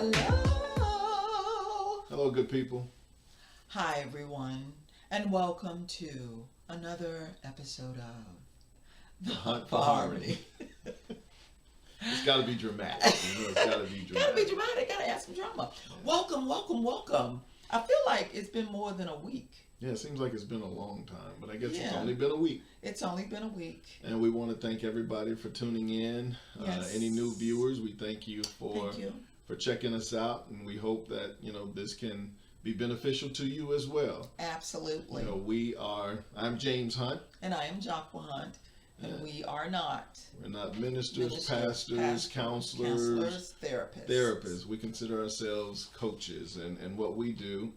Hello. Hello, good people. Hi, everyone, and welcome to another episode of The Hunt for Harmony. It's got to be dramatic. It's got to be dramatic. Gotta be dramatic. Gotta add some drama. Yeah. Welcome. I feel like it's been more than a week. Yeah, it seems like it's been a long time, but I guess it's Yeah. only been a week. It's only been a week. And we want to thank everybody for tuning in. Yes. Any new viewers, we thank you for Thank you. checking us out, and we hope that this can be beneficial to you as well. Absolutely. I'm James Hunt. And I am Jacqua Hunt, and we are not We're not ministers, pastors, counselors, therapists. We consider ourselves coaches, and what we do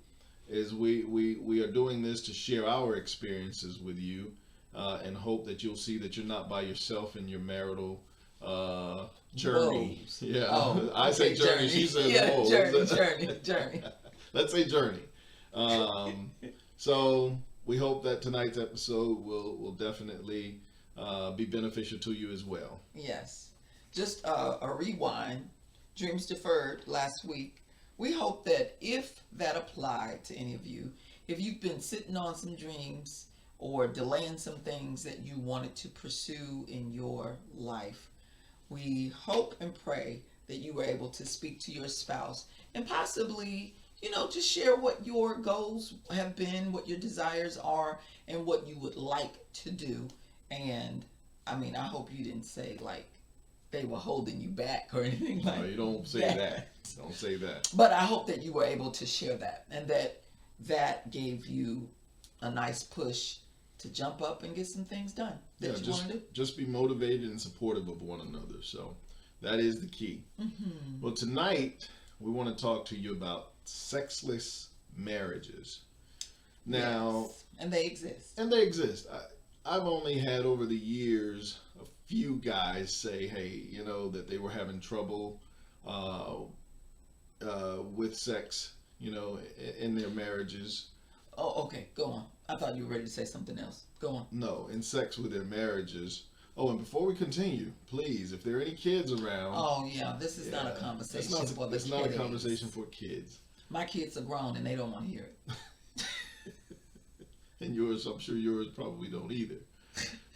is we are doing this to share our experiences with you, and hope that you'll see that you're not by yourself in your marital journey. Woes. Yeah, Oh, I say okay, journey. She says woes. journey. Let's say journey. So we hope that tonight's episode will definitely be beneficial to you as well. Yes. Just a rewind. Dreams deferred last week. We hope that if that applied to any of you, if you've been sitting on some dreams or delaying some things that you wanted to pursue in your life, we hope and pray that you were able to speak to your spouse and possibly, just share what your goals have been, what your desires are, and what you would like to do. And I hope you didn't say like they were holding you back or anything like that. No, you don't say that. Don't say that. But I hope that you were able to share that, and that gave you a nice push to jump up and get some things done that you want to do. Just be motivated and supportive of one another. So that is the key. Mm-hmm. Well, tonight we want to talk to you about sexless marriages. Now, Yes. And they exist. I've only had over the years a few guys say, hey, that they were having trouble with sex, in their marriages. Oh, okay. Go on. I thought you were ready to say something else. Go on. No, in sex with their marriages. Oh, and before we continue, please, if there are any kids around. Oh, yeah. This is not a conversation for the kids. It's not a conversation for kids. My kids are grown and they don't want to hear it. And yours, I'm sure yours probably don't either.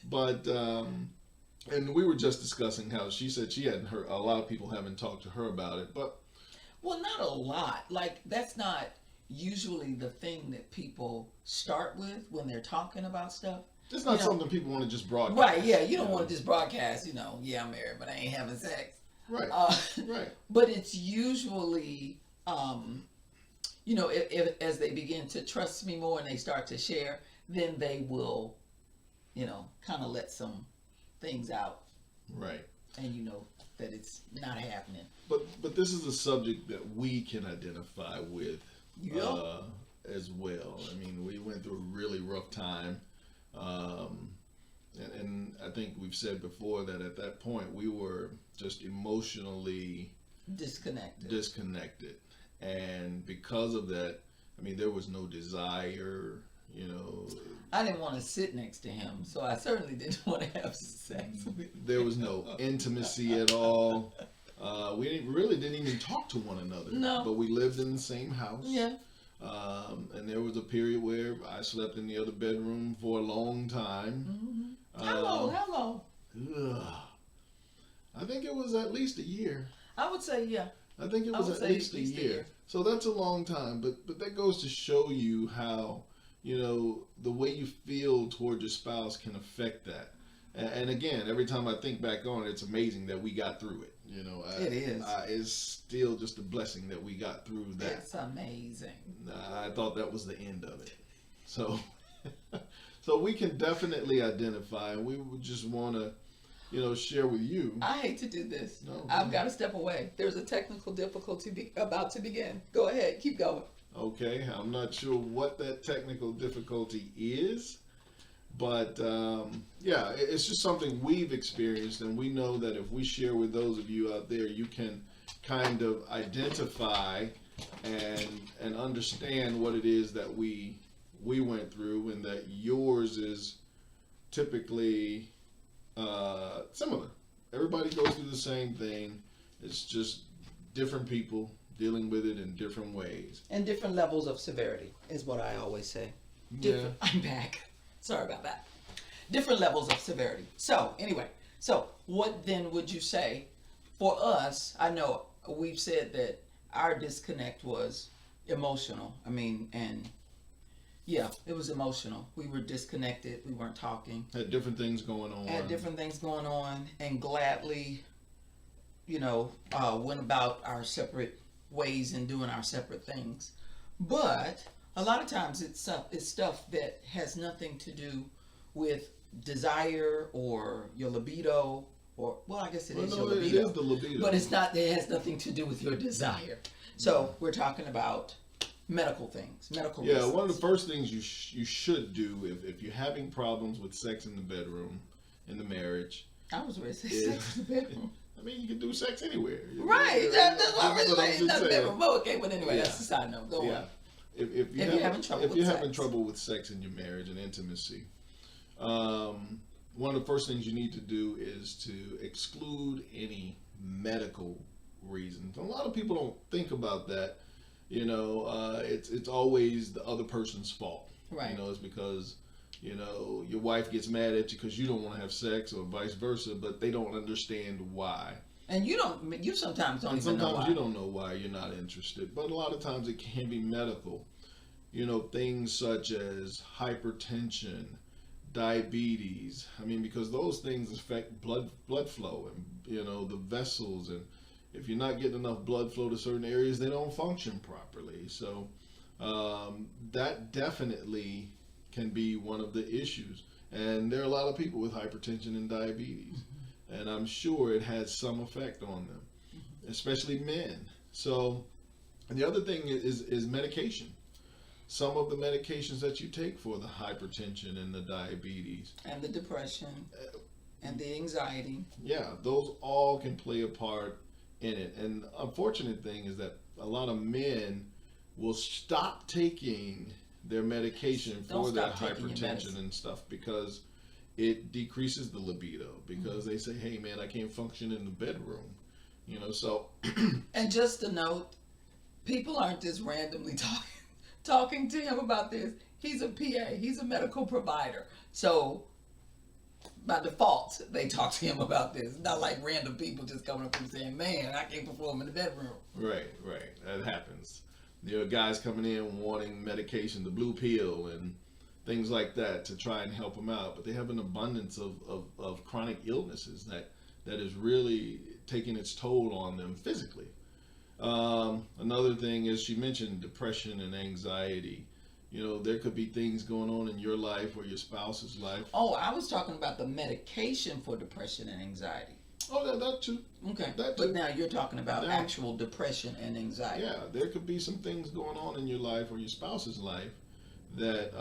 But, and we were just discussing how she said she hadn't heard, a lot of people haven't talked to her about it, but. Well, not a lot. Like, that's not usually the thing that people start with when they're talking about stuff. It's not something people want to just broadcast. Right, yeah. You don't want to just broadcast, yeah, I'm married, but I ain't having sex. Right, right. But it's usually, if as they begin to trust me more and they start to share, then they will, kind of let some things out. Right. And that it's not happening. But this is a subject that we can identify with as well. I mean, we went through a really rough time. And I think we've said before that at that point we were just emotionally disconnected. And because of that, there was no desire, I didn't want to sit next to him, so I certainly didn't want to have sex with him. There was no intimacy at all. We really didn't even talk to one another. No. But we lived in the same house. Yeah. And there was a period where I slept in the other bedroom for a long time. Mm-hmm. How long? I think it was at least a year. I would say, yeah. I think it was at least a year. So that's a long time. But that goes to show you how, the way you feel toward your spouse can affect that. And again, every time I think back on it, it's amazing that we got through it. It is. It's still just a blessing that we got through that. It's amazing. I thought that was the end of it. So, so we can definitely identify, and we would just want to, share with you. I hate to do this. No, I've got to step away. There's a technical difficulty about to begin. Go ahead. Keep going. Okay. I'm not sure what that technical difficulty is. But, yeah, it's just something we've experienced, and we know that if we share with those of you out there, you can kind of identify and understand what it is that we went through, and that yours is typically similar. Everybody goes through the same thing. It's just different people, dealing with it in different ways. And different levels of severity is what I always say. Different, I'm back. Sorry about that. Different levels of severity. So, anyway, so what then would you say for us? I know we've said that our disconnect was emotional. I mean, and yeah, it was emotional. We were disconnected. We weren't talking. Had different things going on. And gladly, went about our separate ways and doing our separate things. But a lot of times it's stuff that has nothing to do with desire or your libido, or I guess it is your libido. It is the libido. But it has nothing to do with your desire. So we're talking about medical things, medical reasons. One of the first things you should do if you're having problems with sex in the bedroom, in the marriage. I was ready to say sex in the bedroom. I mean, you can do sex anywhere. Right. That's what I was saying. Not bedroom. Okay, but anyway, that's a side note. Go on. If you're having trouble with sex in your marriage and intimacy, one of the first things you need to do is to exclude any medical reasons. A lot of people don't think about that. It's always the other person's fault. Right. It's because your wife gets mad at you because you don't want to have sex, or vice versa, but they don't understand why. And you sometimes don't even know why. Sometimes you don't know why you're not interested, but a lot of times it can be medical. Things such as hypertension, diabetes. I mean, because those things affect blood flow and the vessels, and if you're not getting enough blood flow to certain areas, they don't function properly. So that definitely can be one of the issues. And there are a lot of people with hypertension and diabetes, and I'm sure it has some effect on them, especially men. So the other thing is medication. Some of the medications that you take for the hypertension and the diabetes and the depression and the anxiety, those all can play a part in it. And the unfortunate thing is that a lot of men will stop taking their medication for their hypertension and stuff because it decreases the libido, because they say, hey man, I can't function in the bedroom, so. And just a note, people aren't just randomly talking to him about this. He's a PA, he's a medical provider, so by default they talk to him about this. It's not like random people just coming up and saying, man, I can't perform in the bedroom. Right, that happens. There are guys coming in wanting medication, the blue pill and things like that, to try and help them out, but they have an abundance of chronic illnesses that is really taking its toll on them physically. Another thing is, she mentioned depression and anxiety. There could be things going on in your life or your spouse's life. Oh, I was talking about the medication for depression and anxiety. Oh, that too. Okay. That too. But now you're talking about actual depression and anxiety. Yeah, there could be some things going on in your life or your spouse's life that,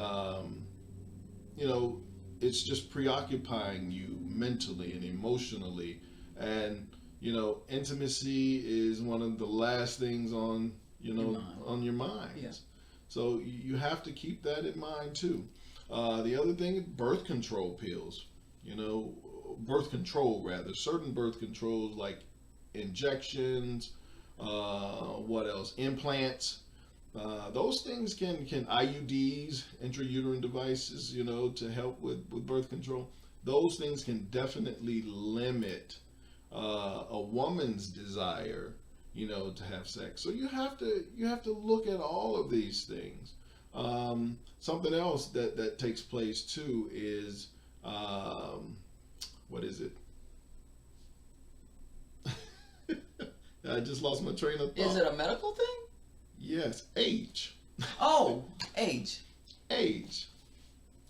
it's just preoccupying you mentally and emotionally. And, intimacy is one of the last things on your mind. Yeah. So you have to keep that in mind too. The other thing, birth control pills. Certain birth controls like injections, what else? Implants. Those things can IUDs, intrauterine devices, to help with birth control. Those things can definitely limit a woman's desire, to have sex. So you have to look at all of these things. Something else that takes place too is what is it? I just lost my train of thought. Is it a medical thing? Yes, age. Oh, age. Age.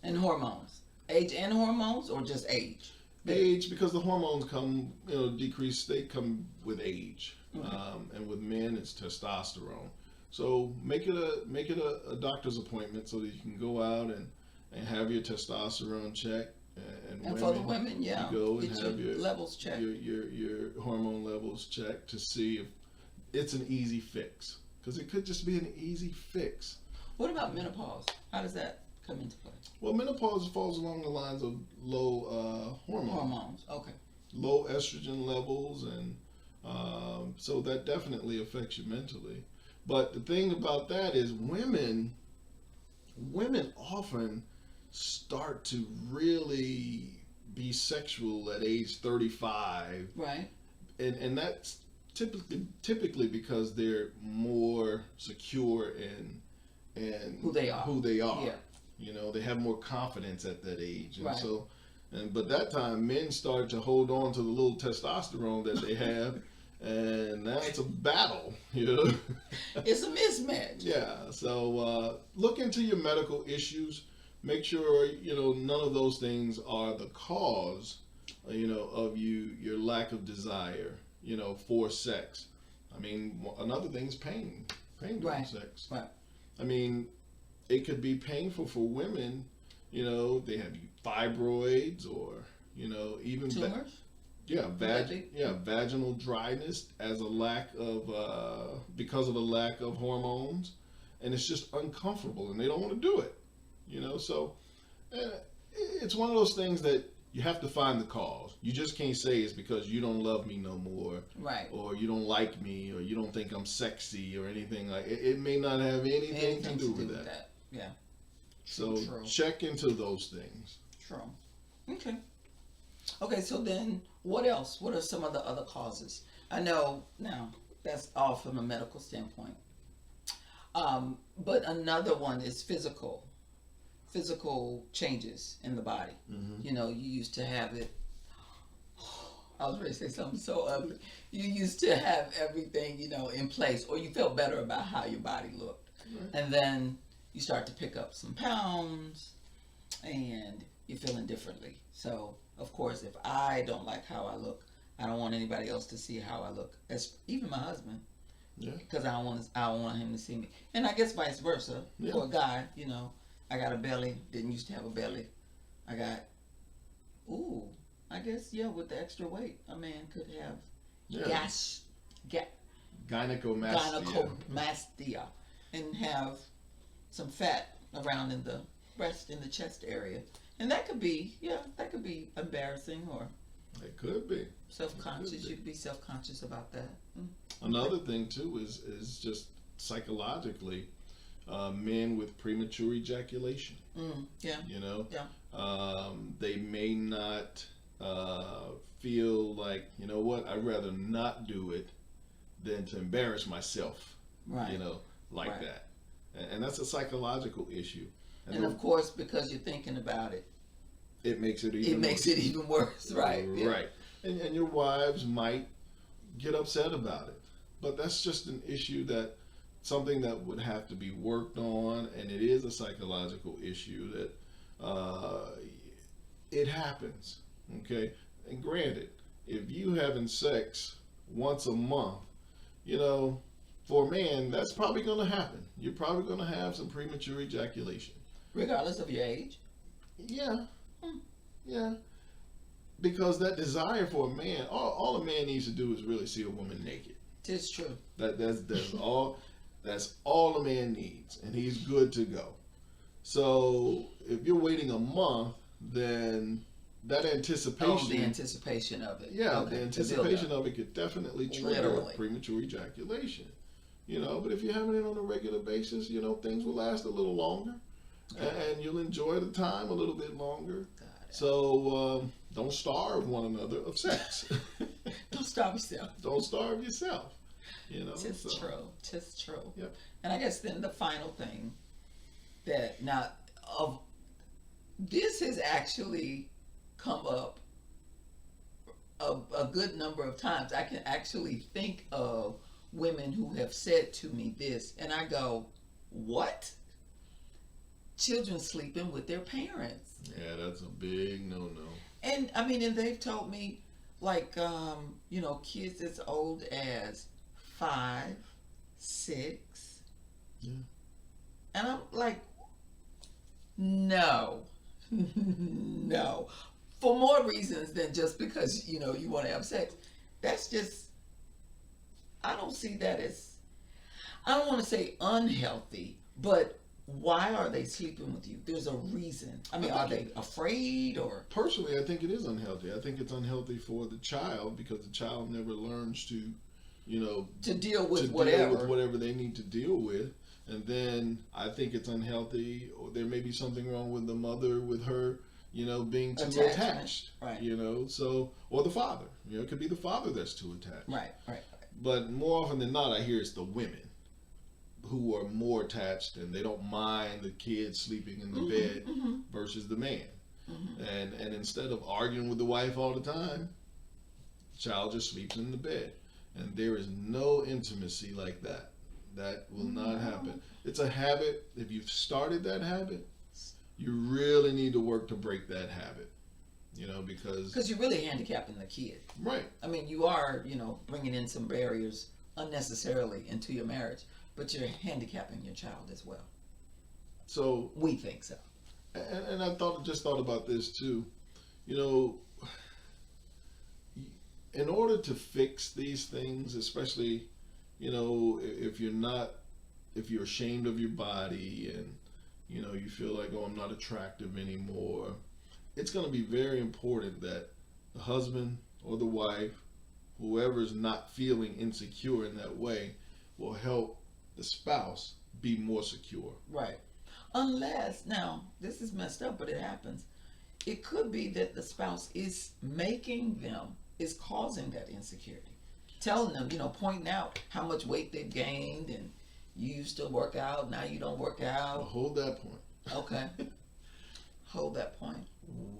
And hormones. Age and hormones, or just age? Age, because the hormones come, decrease. They come with age, Okay. And with men, it's testosterone. So make it a doctor's appointment so that you can go out and have your testosterone checked. And for the women, you go and get have your levels checked. Your hormone levels checked to see if it's an easy fix. Because it could just be an easy fix. What about menopause? How does that come into play? Well, menopause falls along the lines of low hormones. Hormones, okay. Low estrogen levels and So that definitely affects you mentally. But the thing about that is women often start to really be sexual at age 35, Right. and that's typically because they're more secure in Who they are. who they are. Yeah. You know, they have more confidence at that age, and Right. so, but that time men start to hold on to the little testosterone that they have, and now it's a battle. You know. It's a mismatch. Yeah. So look into your medical issues. Make sure none of those things are the cause, of your lack of desire, for sex. I mean, another thing is pain during Right. sex. Right. I mean, it could be painful for women. They have fibroids or even Tumors. vaginal dryness as a lack of because of a lack of hormones, and it's just uncomfortable, and they don't want to do it. So it's one of those things that you have to find the cause. You just can't say it's because you don't love me no more, Right. or you don't like me, or you don't think I'm sexy, or anything like. It may not have anything to do with that. Yeah. So True. check into those things. True. Okay. Okay, so then what else? What are some of the other causes? I know now that's all from a medical standpoint. But another one is physical changes in the body. Mm-hmm. You used to have it. I was ready to say something so ugly. You used to have everything, in place, or you felt better about how your body looked. Right. And then you start to pick up some pounds and you're feeling differently. So, of course, if I don't like how I look, I don't want anybody else to see how I look. Even my husband. Yeah. Because I don't want him to see me. And I guess vice versa. Yeah. For a guy, I got a belly, didn't used to have a belly. I got, I guess, with the extra weight, a man could have gynecomastia and have some fat around in the breast, in the chest area. And that could be embarrassing or It could be. self-conscious. You'd be self-conscious about that. Another thing too is just psychologically, men with premature ejaculation. Yeah. Yeah. They may not feel like, I'd rather not do it than to embarrass myself. Right. Like Right. that, and that's a psychological issue. And of course, because you're thinking about it, it makes it even it makes it even worse, right? Yeah. Right. And your wives might get upset about it, but that's just an issue something that would have to be worked on, and it is a psychological issue that it happens. Okay, and granted, if you having sex once a month, for a man, that's probably going to happen. You're probably going to have some premature ejaculation. Regardless of your age? Yeah. Yeah. Because that desire for a man, all a man needs to do is really see a woman naked. It's true. That's all a man needs, and he's good to go. So if you're waiting a month, then that anticipation. The anticipation of it. Yeah, Okay. the anticipation of it could definitely trigger premature ejaculation. But if you're having it on a regular basis, things will last a little longer, and you'll enjoy the time a little bit longer. So don't starve one another of sex. Don't starve yourself. Don't starve yourself. Tis true. Tis true. Yep. And I guess then the final thing that this has actually come up a good number of times. I can actually think of women who have said to me this, and I go, what? Children sleeping with their parents. Yeah, that's a big no-no. And I mean, and they've told me, like, kids as old as 5, 6. Yeah. And I'm like, no, no. For more reasons than just because, you want to have sex. That's just, I don't see that as, I don't want to say unhealthy, but why are they sleeping with you? There's a reason. I mean, are they afraid or? Personally, I think it is unhealthy. I think it's unhealthy for the child because the child never learns to, To deal with to whatever. deal with whatever they need to deal with. And then I think it's unhealthy, or there may be something wrong with the mother, with her, being too Attachment. attached. Right. So, or the father. It could be the father that's too attached. Right. But more often than not, I hear it's the women who are more attached and they don't mind the kids sleeping in the bed versus the man. And instead of arguing with the wife all the time, the child just sleeps in the bed. And there is no intimacy like that. That will not happen. It's a habit. If you've started that habit, you really need to work to break that habit. Because you're really handicapping the kid. Right. I mean, you are, bringing in some barriers unnecessarily into your marriage, but you're handicapping your child as well. So we think so. And I just thought about this too. In order to fix these things, especially, if you're ashamed of your body and, you feel like, oh, I'm not attractive anymore, it's going to be very important that the husband or the wife, whoever's not feeling insecure in that way, will help the spouse be more secure. Right. Unless, now, this is messed up, but it happens. It could be that the spouse is is causing that insecurity. Telling them, pointing out how much weight they've gained and you used to work out, now you don't work out. Well, hold that point. Okay. Hold that point.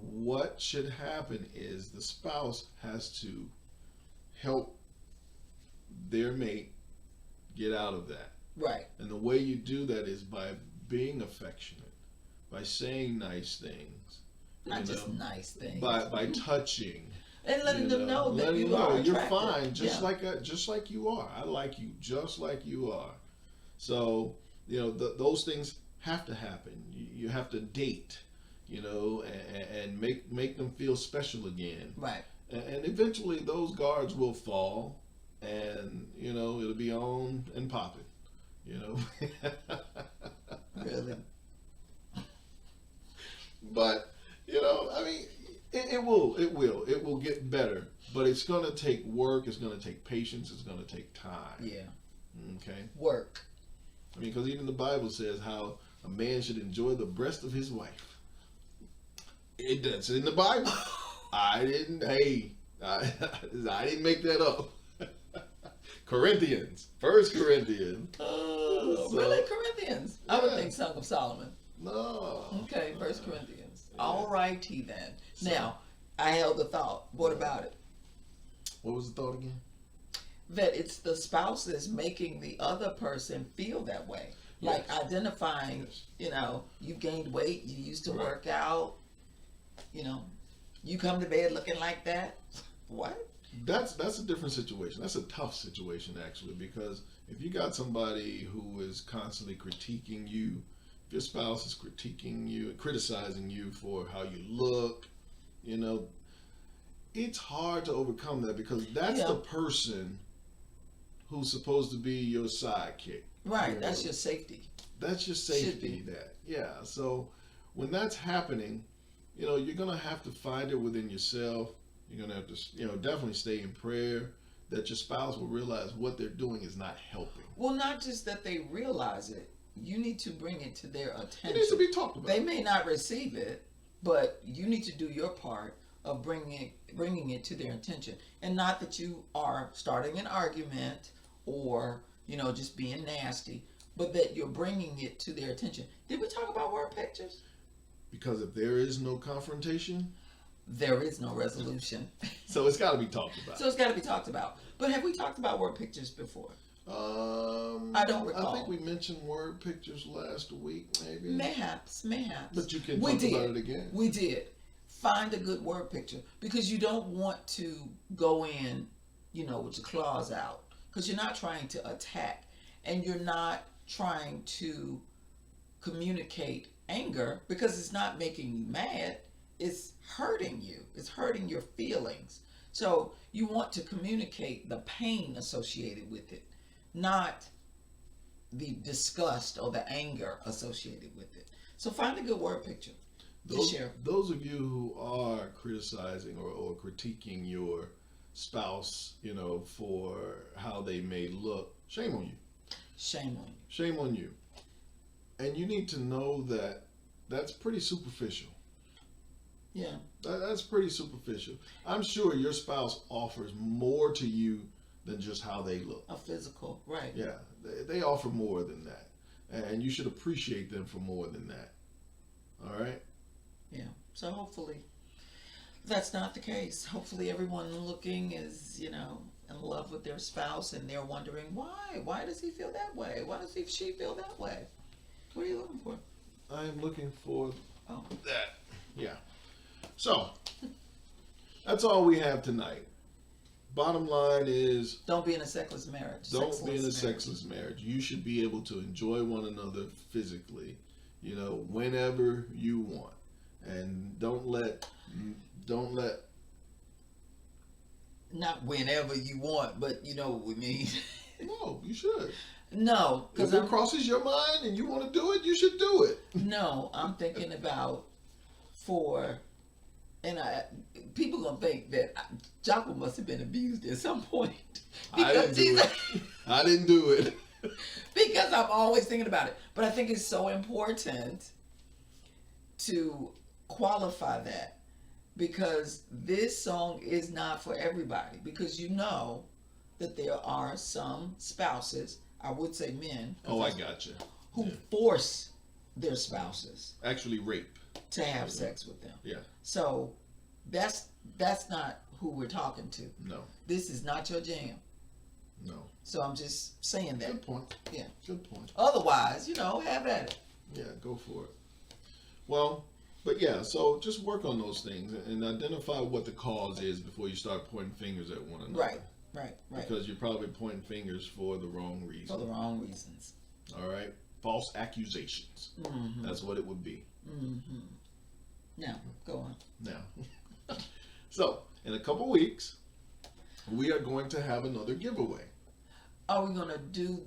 What should happen is the spouse has to help their mate get out of that. Right. And the way you do that is by being affectionate, by saying nice things. Not just nice things. By touching. And letting them know that you are attractive. You're fine, just like you are. I like you just like you are. So, those things have to happen. You have to date, and make them feel special again. Right. And eventually those guards will fall, and it'll be on and popping. Really. But I mean, it will get better, but it's going to take work. It's going to take patience. It's going to take time. Yeah. Okay. Work. I mean, because even the Bible says how a man should enjoy the breast of his wife. It's in the Bible. I didn't make that up. Corinthians, 1 Corinthians. Really, Corinthians? Yeah. I would think Song of Solomon. No. Okay, 1 Corinthians. Yeah. All righty then. So, now, I held the thought. What about it? What was the thought again? That it's the spouse that's making the other person feel that way. Like identifying, you've gained weight, you used to work out, you come to bed looking like that. What? That's a different situation. That's a tough situation, actually, because if you got somebody who is constantly critiquing you, if your spouse is critiquing you and criticizing you for how you look, it's hard to overcome that, because that's the person who's supposed to be your sidekick. Right, that's your safety. That's your safety. So when that's happening, you're gonna have to find it within yourself. You're gonna have to, definitely stay in prayer that your spouse will realize what they're doing is not helping. Well, not just that they realize it. You need to bring it to their attention. It needs to be talked about. They may not receive it, but you need to do your part of bringing it to their attention. And not that you are starting an argument or, just being nasty, but that you're bringing it to their attention. Did we talk about word pictures? Because if there is no confrontation, there is no resolution. So it's got to be talked about. But have we talked about word pictures before? I don't recall. I think we mentioned word pictures last week, maybe. Mayhaps. But you can talk about it again. We did. Find a good word picture, because you don't want to go in, with your claws out, because you're not trying to attack, and you're not trying to communicate anger, because it's not making you mad. It's hurting you. It's hurting your feelings. So you want to communicate the pain associated with it, not the disgust or the anger associated with it. So find a good word picture to share. Those of you who are criticizing or critiquing your spouse, for how they may look, shame on you. Shame on you. Shame on you. And you need to know that that's pretty superficial. Yeah. That's pretty superficial. I'm sure your spouse offers more to you than just how they look. A physical, right. Yeah, they offer more than that. And you should appreciate them for more than that. All right? Yeah. So hopefully that's not the case. Hopefully everyone looking is, in love with their spouse and they're wondering why. Why does he feel that way? Why does she feel that way? What are you looking for? I'm looking for Oh. that. Yeah. So, that's all we have tonight. Bottom line is, Don't be in a sexless marriage. don't be in a sexless marriage. You should be able to enjoy one another physically, whenever you want. And don't let Not whenever you want, but you know what we mean. No, you should. No, If it crosses your mind and you want to do it, you should do it. No, I'm thinking about people gonna think that Jocko must have been abused at some point. I didn't do it. Because I'm always thinking about it. But I think it's so important to qualify that, because this song is not for everybody, because that there are some spouses, I would say men, I gotcha. who force their spouses Actually rape. to have sex with them. Yeah. So that's not who we're talking to. No. This is not your jam. No. So I'm just saying that. Good point. Yeah. Good point. Otherwise, have at it. Yeah, go for it. Well, but yeah, so just work on those things and identify what the cause is before you start pointing fingers at one another. Right. Because you're probably pointing fingers for the wrong reason. For the wrong reasons. All right? False accusations. Mm-hmm. That's what it would be. Mm-hmm. Now, go on. Now. So, in a couple weeks, we are going to have another giveaway. Are we going to do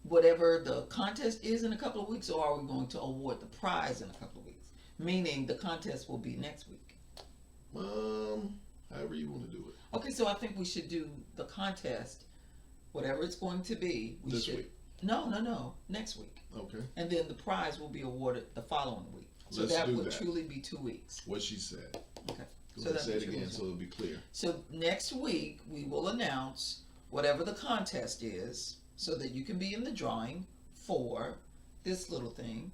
whatever the contest is in a couple of weeks, or are we going to award the prize in a couple of weeks? Meaning the contest will be next week. However you want to do it. Okay, so I think we should do the contest, whatever it's going to be. This week? No, next week. Okay. And then the prize will be awarded the following week. So Let's that do would that. truly be 2 weeks. What she said. Okay. Go ahead, say it again so it'll be clear. So next week we will announce whatever the contest is, so that you can be in the drawing for this little thing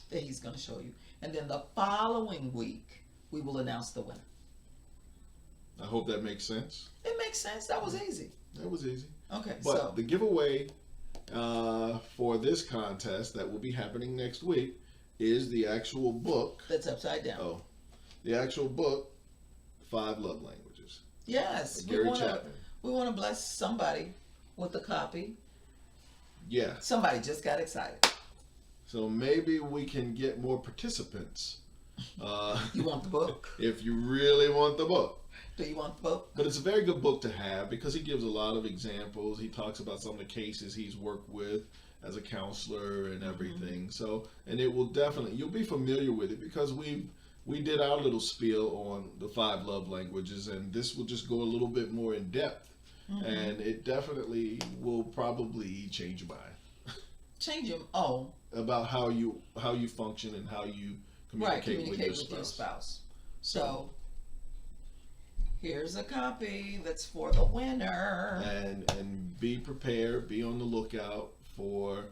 that he's going to show you. And then the following week we will announce the winner. I hope that makes sense. It makes sense. That was easy. That was easy. Okay. But so the giveaway for this contest that will be happening next week is the actual book. that's upside down. Oh, the actual book, 5 Love Languages. Yes. Gary Chapman. We want to bless somebody with a copy. Yeah. Somebody just got excited. So maybe we can get more participants. You want the book? If you really want the book. Do you want the book? But it's a very good book to have because he gives a lot of examples. He talks about some of the cases he's worked with as a counselor and everything. Mm-hmm. So, and it will definitely, you'll be familiar with it because we did our little spiel on the 5 love languages, and this will just go a little bit more in depth. Mm-hmm. And it definitely will probably change your mind. Change them. Oh. About how you function and how you communicate with your spouse. So here's a copy that's for the winner. And be prepared, be on the lookout for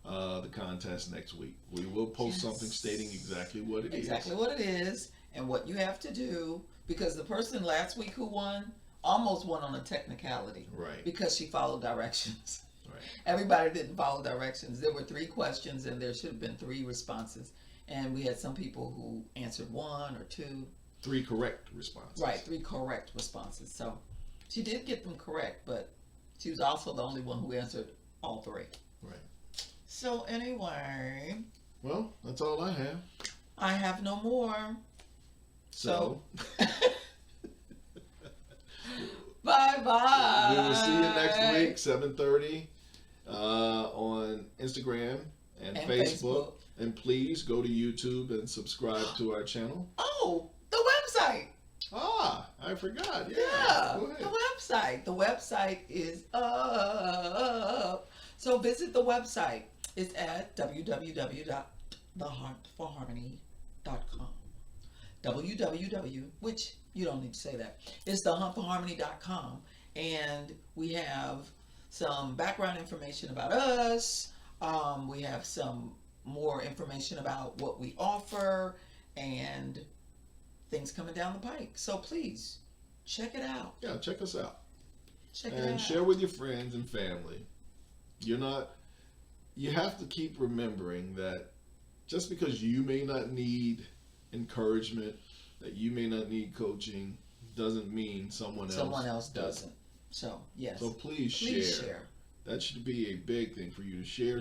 the contest next week. We will post something stating exactly what it is. Exactly what it is and what you have to do, because the person last week who won almost won on a technicality. Right. Because she followed directions. Right. Everybody didn't follow directions. There were 3 questions and there should have been 3 responses. And we had some people who answered 1 or 2. 3 correct responses. Right, 3 correct responses. So she did get them correct, but she was also the only one who answered all 3. Right. So anyway. Well, that's all I have. I have no more. So. Bye-bye. We will see you next week, 7:30 on Instagram and And Facebook. Facebook. And please go to YouTube and subscribe to our channel. Oh, the website. Ah, I forgot. Yeah. Yeah, Go ahead. the website. The website is up. So visit the website. It's at www.thehuntforharmony.com. www, which you don't need to say that. It's thehuntforharmony.com. And we have some background information about us. We have some more information about what we offer and things coming down the pike. So please check it out. Yeah, check us out. Check it And out. share with your friends and family. You have to keep remembering that just because you may not need encouragement, that you may not need coaching, doesn't mean someone else doesn't. So, yes. So please share. That should be a big thing for you to share.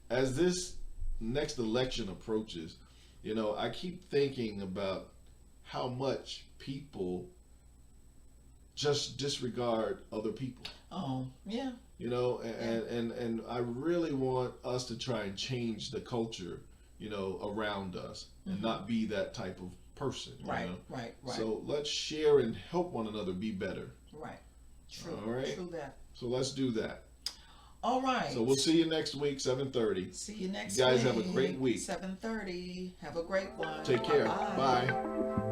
As this next election approaches, I keep thinking about how much people just disregard other people. Oh, yeah. And I really want us to try and change the culture, around us and not be that type of person. Right. So let's share and help one another be better. Right. True. All right. True that. So let's do that. All right. So we'll see you next week, 7:30. See you next You guys week. have a great week. 7:30. Have a great one. Take care. Bye. Bye.